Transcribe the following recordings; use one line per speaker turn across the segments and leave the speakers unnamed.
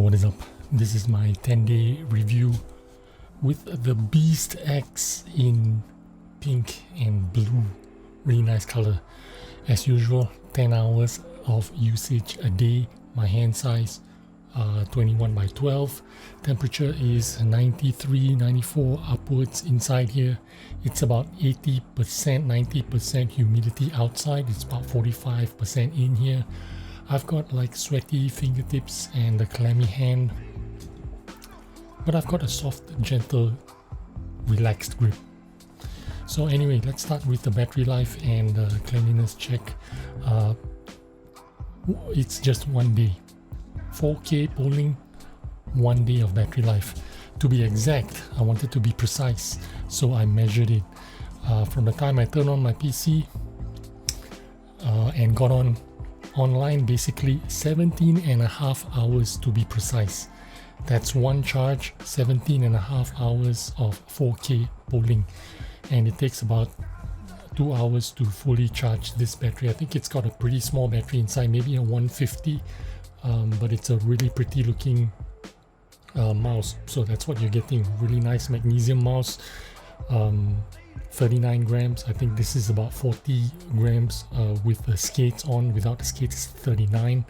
what is up? This is my 10-day review with the Beast X in pink and blue. Really nice color. As usual, 10 hours of usage a day. My hand size 21 by 12. Temperature is 93, 94 upwards inside here. It's about 80%, 90% humidity outside. It's about 45% in here. I've got like sweaty fingertips and a clammy hand, but I've got a soft, gentle, relaxed grip. So anyway, let's start with the battery life and cleanliness check. It's just one day. 4K polling, 1 day of battery life. To be exact, I wanted to be precise, so I measured it. From the time I turned on my PC and got online, basically 17 and a half hours to be precise. That's one charge, 17 and a half hours of 4K polling, and it takes about 2 hours to fully charge this battery. I think it's got a pretty small battery inside, maybe a 150, but it's a really pretty looking mouse. So that's what you're getting. Really nice magnesium mouse, 39 grams. I think this is about 40 grams with the skates on. Without the skates, 39.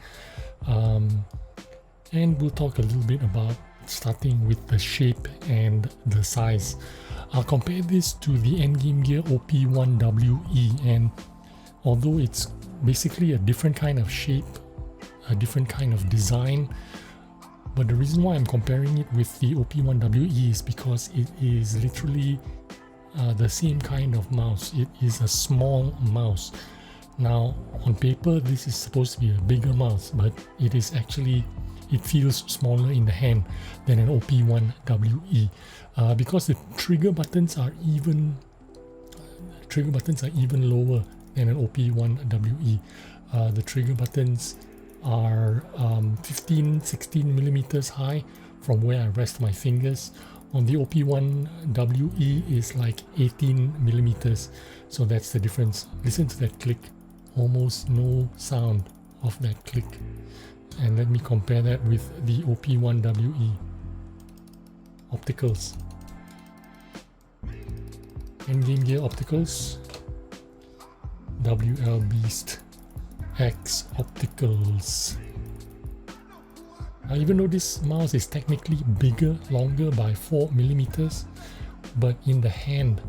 And we'll talk a little bit about starting with the shape and the size. I'll compare this to the Endgame Gear OP1WE, and although it's basically a different kind of shape, a different kind of design, but the reason why I'm comparing it with the OP1WE is because it is literally the same kind of mouse. It is a small mouse. Now on paper this is supposed to be a bigger mouse, but it is actually, it feels smaller in the hand than an OP1WE because the trigger buttons are even lower than an OP1WE. The trigger buttons are 16 millimeters high from where I rest my fingers. On the OP1WE is like 18 millimeters, so that's the difference. Listen to that click, almost no sound of that click. And let me compare that with the OP1WE opticals. Endgame Gear opticals, WL Beast X opticals. Now, even though this mouse is technically bigger, longer by 4 millimeters, but in the hand,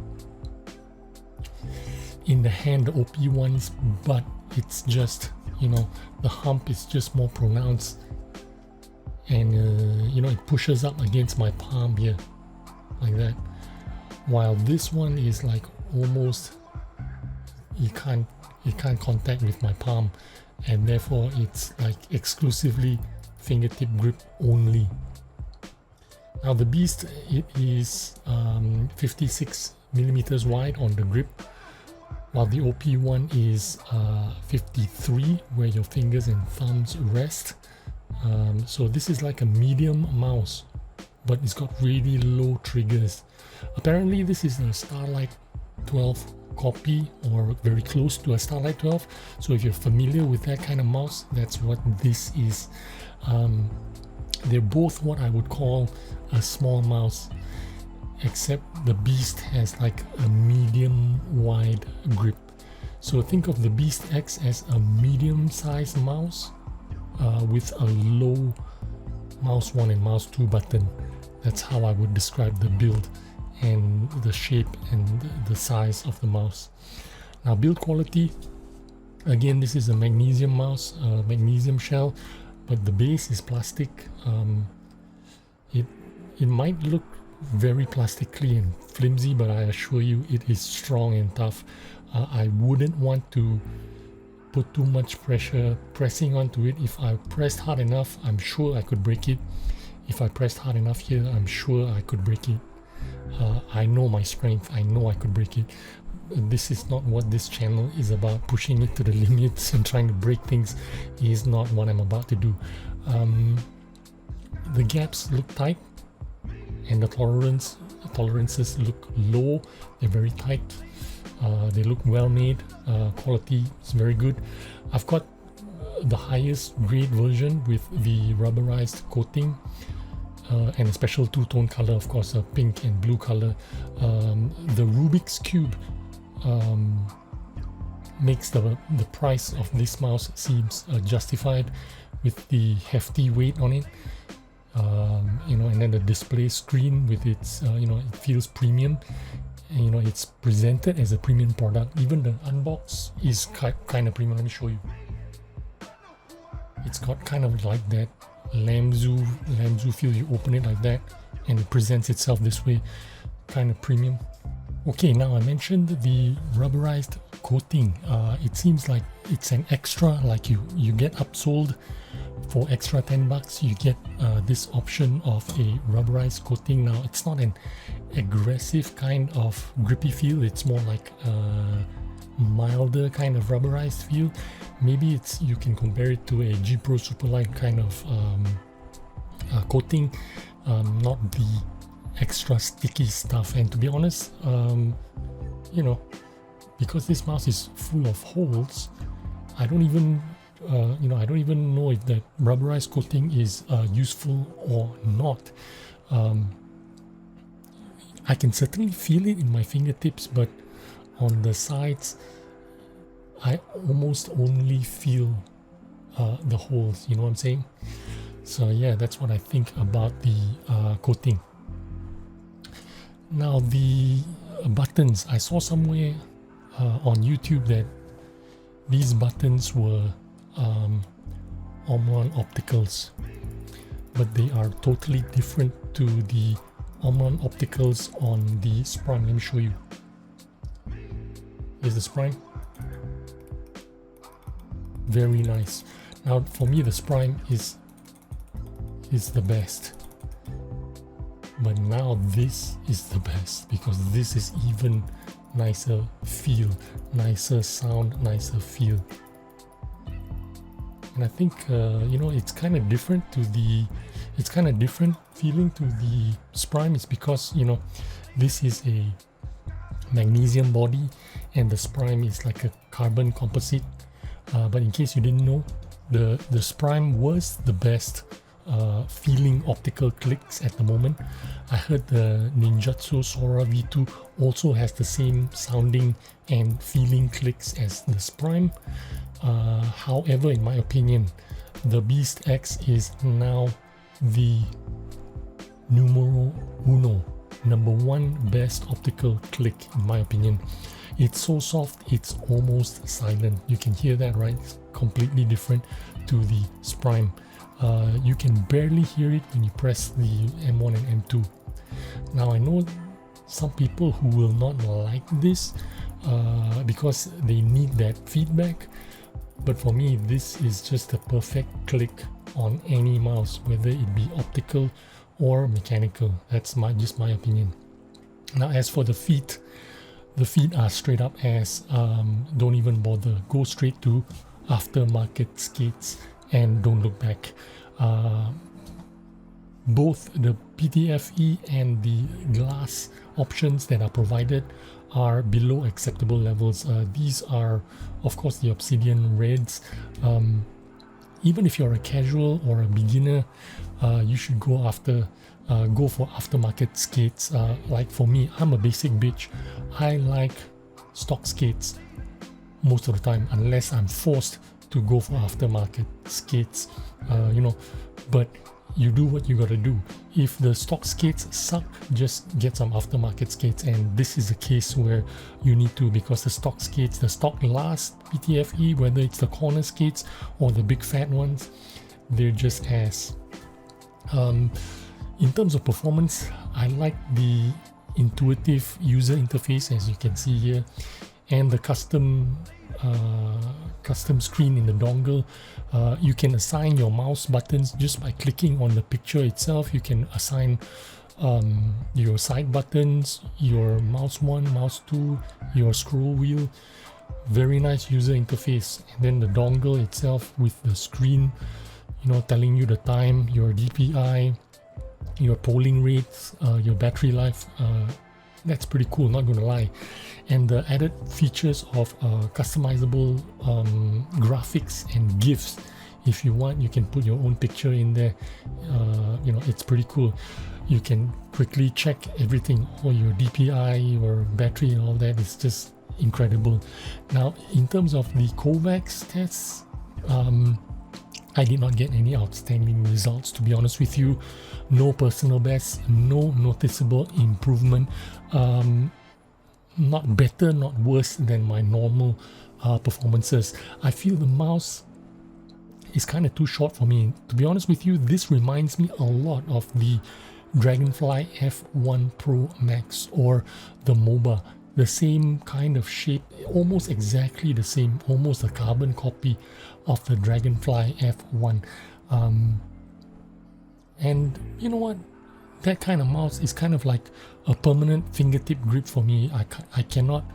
the OP1's butt, it's just, you know, the hump is just more pronounced, and you know, it pushes up against my palm here like that, while this one is like almost, you can't contact with my palm, and therefore it's like exclusively fingertip grip only. Now the Beast, it is 56 millimeters wide on the grip, while the OP1 is 53, where your fingers and thumbs rest. So this is like a medium mouse, but it's got really low triggers. Apparently this is a Starlight 12 copy, or very close to a Starlight 12. So if you're familiar with that kind of mouse, that's what this is. They're both what I would call a small mouse, except the Beast has like a medium wide grip. So think of the Beast X as a medium sized mouse with a low mouse 1 and mouse 2 button. That's how I would describe the build and the shape and the size of the mouse. Now build quality, again, this is a magnesium mouse, magnesium shell, but the base is plastic. It might look very plastically and flimsy, but I assure you it is strong and tough. I wouldn't want to put too much pressure pressing onto it. If I pressed hard enough, I'm sure I could break it. If I pressed hard enough here, I'm sure I could break it. I know my strength, I know I could break it. This is not what this channel is about. Pushing it to the limits and trying to break things is not what I'm about to do. The gaps look tight, and the tolerances look low. They're very tight. They look well made. Quality is very good. I've got the highest grade version with the rubberized coating and a special two-tone color, of course, a pink and blue color. The Rubik's Cube makes the price of this mouse seems justified with the hefty weight on it. And then the display screen with its, it feels premium. And, it's presented as a premium product. Even the unbox is kind of premium. Let me show you. It's got kind of like that Lamzu feel. You open it like that, and it presents itself this way, kind of premium. Okay, now I mentioned the rubberized coating. It seems like it's an extra, like you get upsold for extra $10. You get this option of a rubberized coating. Now it's not an aggressive kind of grippy feel. It's more like a milder kind of rubberized feel. Maybe you can compare it to a G Pro Superlight kind of coating, not the extra sticky stuff. And to be honest, because this mouse is full of holes, I don't even know if that rubberized coating is useful or not. I can certainly feel it in my fingertips, but on the sides, I almost only feel the holes, you know what I'm saying? So yeah, that's what I think about the coating. Now the buttons, I saw somewhere on YouTube that these buttons were Omron opticals, but they are totally different to the Omron opticals on the Sprime. Let me show you. Here's the Sprime. Very nice. Now for me, the Sprime is the best, but now this is the best because this is even nicer feel, nicer sound, nicer feel. And I think it's kind of different feeling to the Sprime. Is because this is a magnesium body and the Sprime is like a carbon composite. But in case you didn't know, the Sprime was the best feeling optical clicks at the moment. I heard the Ninjutsu Sora V2 also has the same sounding and feeling clicks as the Sprime. However, in my opinion, the Beast X is now the numero uno, number one best optical click in my opinion. It's so soft, it's almost silent. You can hear that, right? It's completely different to the Sprime. You can barely hear it when you press the M1 and M2. Now I know some people who will not like this because they need that feedback, but for me this is just a perfect click on any mouse, whether it be optical or mechanical. That's just my opinion. Now as for the feet are straight up as don't even bother, go straight to aftermarket skates and don't look back. Both the PTFE and the glass options that are provided are below acceptable levels. These are of course the Obsidian Reds. Even if you're a casual or a beginner, you should go for aftermarket skates. Like for me, I'm a basic bitch. I like stock skates most of the time unless I'm forced to go for aftermarket skates, but you do what you gotta do. If the stock skates suck, just get some aftermarket skates, and this is a case where you need to, because the stock skates, the stock last PTFE, whether it's the corner skates or the big fat ones, they're just ass. In terms of performance, I like the intuitive user interface, as you can see here, and the custom screen in the dongle. You can assign your mouse buttons just by clicking on the picture itself. You can assign your side buttons, your mouse 1, mouse 2, your scroll wheel. Very nice user interface. And then the dongle itself with the screen, telling you the time, your DPI, your polling rates, your battery life, That's pretty cool, not gonna lie. And the added features of customizable graphics and GIFs. If you want, you can put your own picture in there. You know, it's pretty cool. You can quickly check everything, all your DPI, your battery and all that. It's just incredible. Now, in terms of the Kovacs tests, I did not get any outstanding results, to be honest with you. No personal best, no noticeable improvement. Not better, not worse than my normal performances. I feel the mouse is kind of too short for me. To be honest with you, this reminds me a lot of the Dragonfly F1 Pro Max or the MOBA. The same kind of shape, almost exactly the same, almost a carbon copy of the Dragonfly F1. And you know what? That kind of mouse is kind of like a permanent fingertip grip for me. I cannot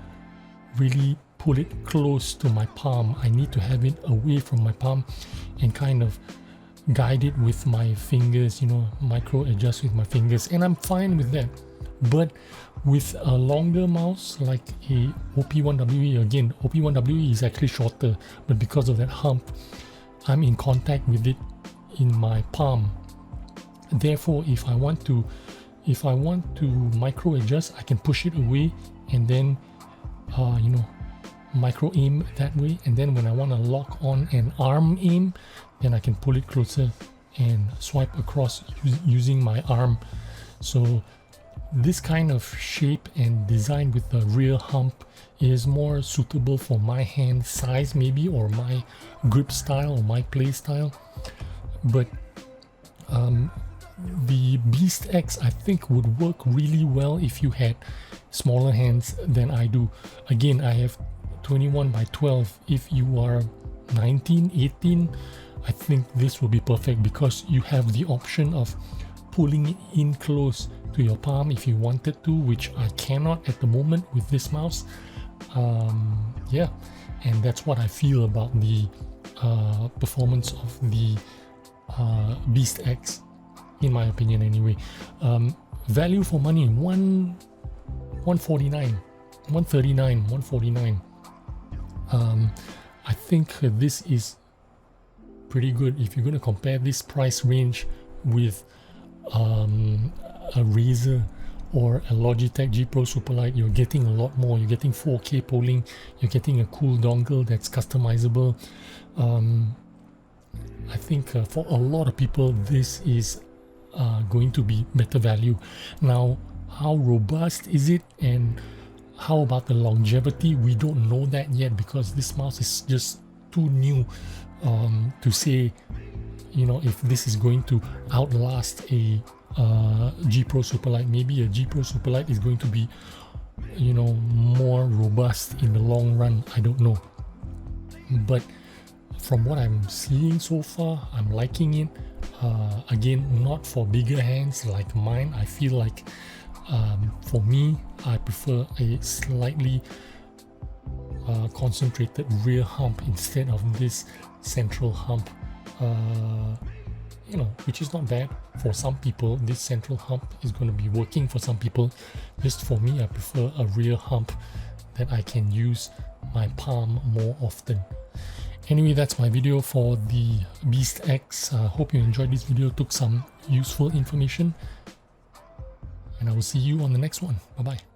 really pull it close to my palm. I need to have it away from my palm and kind of guide it with my fingers, you know, micro adjust with my fingers, and I'm fine with that. But with a longer mouse like a OP1WE, again, OP1WE is actually shorter, but because of that hump, I'm in contact with it in my palm. Therefore, if I want to micro adjust, I can push it away and then you know, micro aim that way. And then when I want to lock on an arm aim, then I can pull it closer and swipe across using my arm. So this kind of shape and design with the rear hump is more suitable for my hand size maybe, or my grip style or my play style. But the Beast X I think would work really well if you had smaller hands than I do. Again, I have 21 by 12. If you are 19, 18, I think this will be perfect because you have the option of pulling it in close to your palm if you wanted to, which I cannot at the moment with this mouse. Yeah, and that's what I feel about the performance of the Beast X, in my opinion anyway. Value for money, 149, 139, 149. I think this is pretty good if you're going to compare this price range with a Razer or a Logitech G Pro Superlight. You're getting a lot more. You're getting 4K polling, you're getting a cool dongle that's customizable. I think for a lot of people this is going to be better value. Now, how robust is it and how about the longevity? We don't know that yet because this mouse is just too new to say, you know, if this is going to outlast a G Pro Superlight. Maybe a G Pro Superlight is going to be, you know, more robust in the long run. I don't know, but from what I'm seeing so far, I'm liking it. Again, not for bigger hands like mine. I feel like for me, I prefer a slightly concentrated rear hump instead of this central hump, you know, which is not bad for some people. This central hump is going to be working for some people. Just for me, I prefer a rear hump that I can use my palm more often. Anyway, that's my video for the Beast X. Hope you enjoyed this video, took some useful information, and I will see you on the next one. Bye bye.